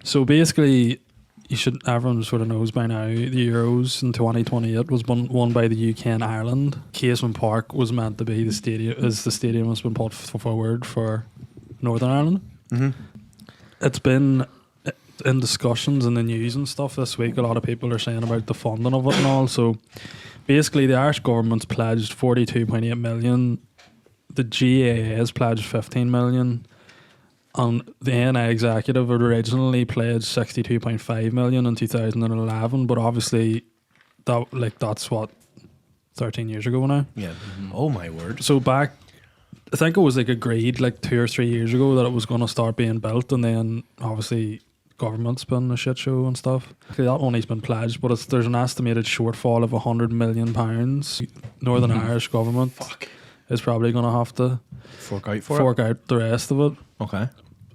So basically, everyone sort of knows by now, the Euros in 2028 was won by the UK and Ireland. Casement Park was meant to be the stadium has been put forward for Northern Ireland. Mm-hmm. It's been in discussions in the news and stuff this week. A lot of people are saying about the funding of it and all. So basically, the Irish government's pledged 42.8 million. The GAA has pledged 15 million. And the NI executive had originally pledged 62.5 million in 2011, but obviously that's what 13 years ago now. Yeah. Mm-hmm. Oh my word. So back, I think it was agreed 2 or 3 years ago that it was going to start being built, and then obviously government's been a shit show and stuff. That money's been pledged, but there's an estimated shortfall of £100 million. Northern Irish government is probably going to have to fork out the rest of it. Okay.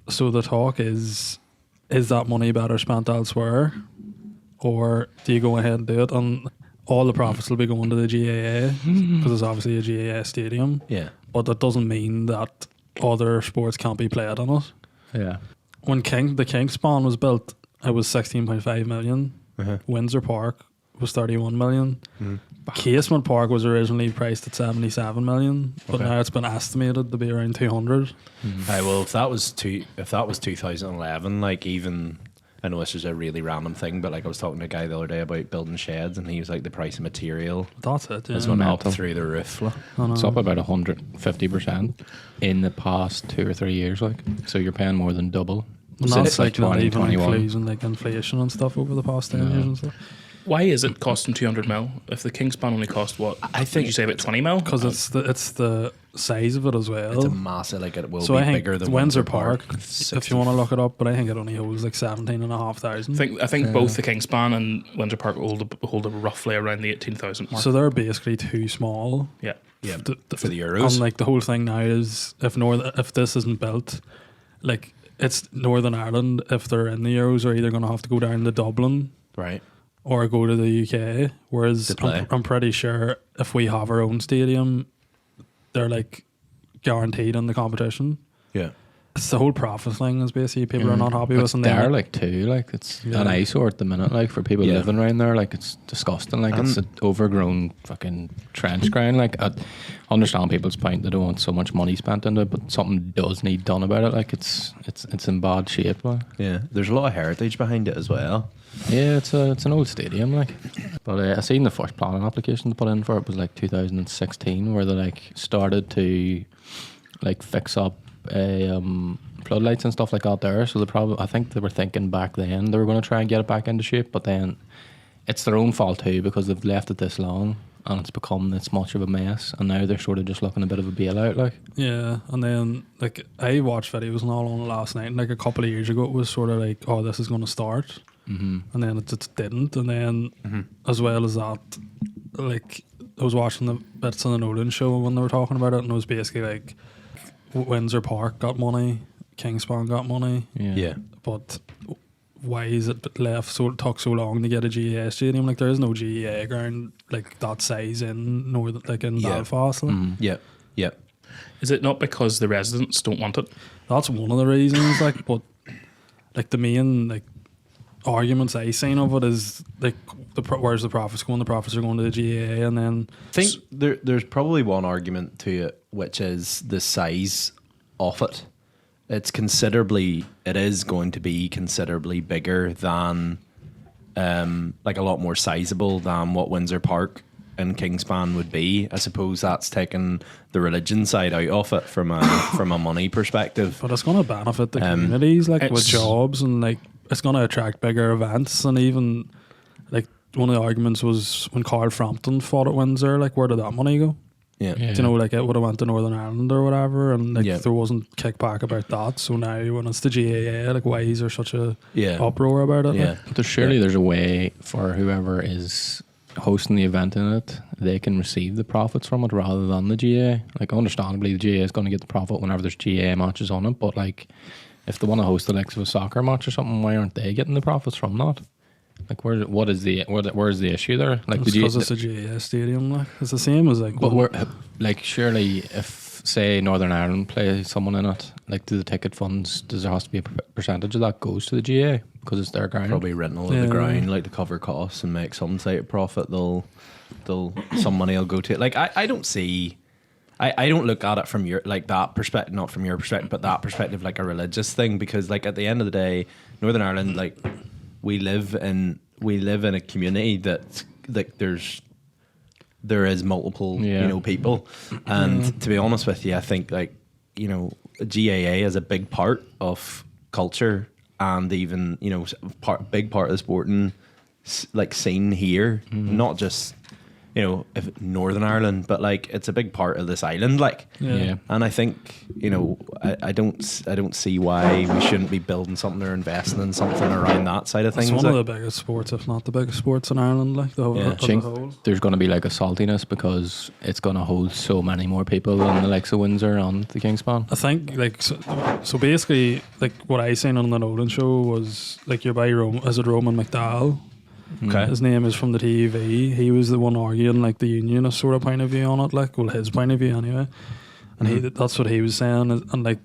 So the talk is that money better spent elsewhere, or do you go ahead and do it? And all the profits will be going to the GAA because it's obviously a GAA stadium. Yeah. But that doesn't mean that other sports can't be played on it. Yeah. When the Kingspan was built, it was 16.5 million. Uh-huh. Windsor Park was 31 million. Mm-hmm. Casement Park was originally priced at 77 million, but now it's been estimated to be around 200. Well, if that was 2011, even I know this is a really random thing, but I was talking to a guy the other day about building sheds, and he was like, the price of material That's it. Yeah. has gone up through the roof. It's up about 150% in the past 2 or 3 years. So you're paying more than double. And that's like not even 2021. including inflation and stuff over the past 10 years and stuff. Why is it costing 200 mil if the Kingspan only cost what? I think you say about 20 mil? Because it's the size of it as well. It's a massive, it will so be I think bigger than Windsor Park. If you want to look it up, but I think it only holds 17,500. I think both the Kingspan and Windsor Park hold roughly around the 18,000 mark. So they're basically too small. Yeah. Yeah, for the Euros. And the whole thing now is if this isn't built, it's Northern Ireland, if they're in the Euros, are either going to have to go down to Dublin, right, or go to the UK. Whereas I'm pretty sure if we have our own stadium, they're guaranteed in the competition. Yeah. It's the whole profit thing is basically people are not happy with. And there, too, it's an eyesore at the minute, for people living around there, it's disgusting, it's an overgrown fucking trench ground. I understand people's point, they don't want so much money spent into it, but something does need done about it. It's in bad shape. Yeah, there's a lot of heritage behind it as well. Yeah, it's an old stadium, But I seen the first planning application they put in for it was 2016, where they started to fix up floodlights and stuff like that there. So I think they were thinking back then they were going to try and get it back into shape, but then it's their own fault too, because they've left it this long and it's become this much of a mess, and now they're sort of just looking a bit of a bailout. Yeah, and then I watched videos and all on it last night, and a couple of years ago it was sort of oh, this is going to start. Mm-hmm. And then it just didn't, and then as well as that, I was watching the bits on the Nolan show when they were talking about it, and it was basically Windsor Park got money, Kingspan got money, yeah. But why is it took so long to get a GAA stadium? There is no GAA ground that size in Belfast. Yeah. Is it not because the residents don't want it? That's one of the reasons. But the main arguments I seen of it is where's the profits going? The profits are going to the GAA, and then I think there's probably one argument to it, which is the size of it. It is going to be considerably bigger than, a lot more sizable than what Windsor Park and Kingspan would be. I suppose that's taken the religion side out of it from a money perspective. But it's going to benefit the communities, with jobs, and it's going to attract bigger events. And even one of the arguments was when Carl Frampton fought at Windsor, where did that money go? Yeah. Do you know, it would have went to Northern Ireland or whatever, and there wasn't kickback about that. So now when it's the GAA, why is there such a uproar about it? Yeah. But there's a way for whoever is hosting the event in it, they can receive the profits from it rather than the GAA. Understandably, the GAA is going to get the profit whenever there's GAA matches on it, but if they want to host the likes of a soccer match or something, why aren't they getting the profits from that? Where's the issue there? Because it's a GAA stadium. It's the same as But surely if say Northern Ireland play someone in it, like do the ticket funds, does there has to be a percentage of that goes to the GAA because it's their ground? Probably rental of the ground, like to cover costs and make some type of profit. They'll some money will go to it. Like I don't see. I don't look at it from your like that perspective, not from your perspective, but that perspective, like a religious thing, because like at the end of the day, Northern Ireland, like we live in a community that like there is multiple people, and to be honest with you, I think like GAA is a big part of culture and even big part of the sporting like scene here, not just if Northern Ireland, but like it's a big part of this island, like. Yeah. And I think I don't see why we shouldn't be building something or investing in something around that side of things. It's one of the biggest sports, if not the biggest sports in Ireland, like the whole. Yeah. As a whole. There's going to be like a saltiness because it's going to hold so many more people than the likes of Windsor on the Kingspan. I think like so basically like what I seen on the Nolan show was like you're by Roman McDowell. Okay. His name is from the TV. He was the one arguing like the unionist sort of point of view on it, like his point of view anyway. And that's what he was saying, and like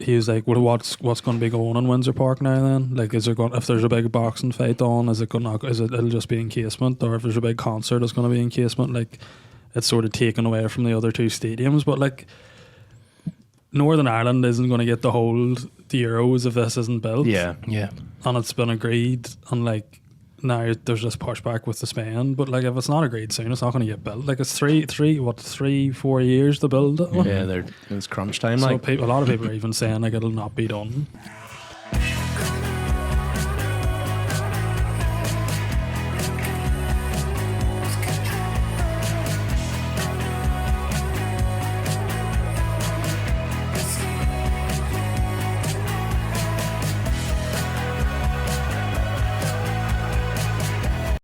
he was like, well, what's going to be going on in Windsor Park now then? Like, is there going, if there's a big boxing fight on, it'll just be in Casement, or if there's a big concert, it's going to be in Casement? Like, it's sort of taken away from the other two stadiums, but like Northern Ireland isn't going to get to hold the Euros if this isn't built. Yeah. And it's been agreed, and like now there's this pushback with the Spain, but like if it's not agreed soon, it's not going to get built. Like it's 3-4 years to build it. Yeah, it's crunch time. So like a lot of people are even saying like it'll not be done.